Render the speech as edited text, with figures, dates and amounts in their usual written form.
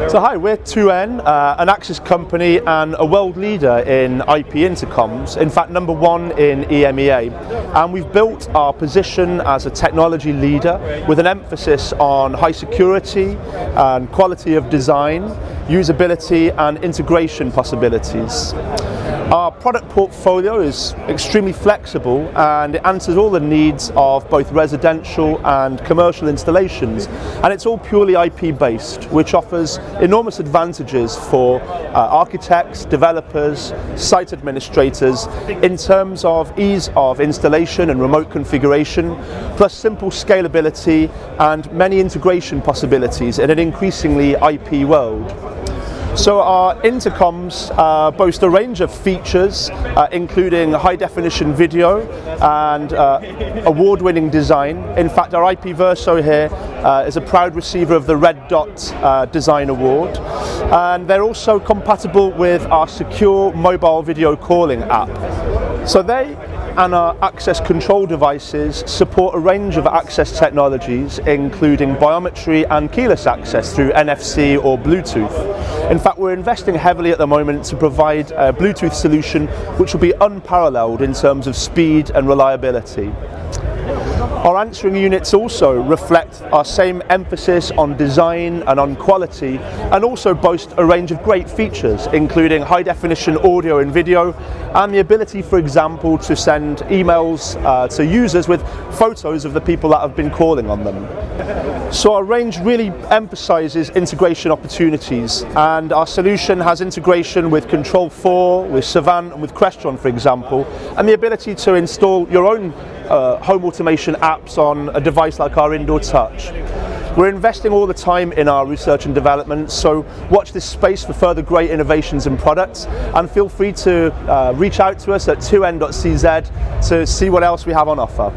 So hi, we're 2N, an Axis company and a world leader in IP intercoms, in fact number one in EMEA. And we've built our position as a technology leader with an emphasis on high security and quality of design, usability and integration possibilities. Our product portfolio is extremely flexible and it answers all the needs of both residential and commercial installations, and it's all purely IP based, which offers enormous advantages for architects, developers, site administrators in terms of ease of installation and remote configuration, plus simple scalability and many integration possibilities in an increasingly IP world. So our intercoms boast a range of features, including high definition video and award-winning design. In fact, our IP Verso here is a proud receiver of the Red Dot Design Award. And they're also compatible with our secure mobile video calling app. So they and our access control devices support a range of access technologies, including biometry and keyless access through NFC or Bluetooth. In fact, we're investing heavily at the moment to provide a Bluetooth solution which will be unparalleled in terms of speed and reliability. Our answering units also reflect our same emphasis on design and on quality, and also boast a range of great features, including high definition audio and video, and the ability, for example, to send emails to users with photos of the people that have been calling on them. So our range really emphasizes integration opportunities, and our solution has integration with Control4, with Savant and with Crestron, for example, and the ability to install your own home automation apps on a device like our Indoor Touch. We're investing all the time in our research and development, so watch this space for further great innovations and products, and feel free to reach out to us at 2n.cz to see what else we have on offer.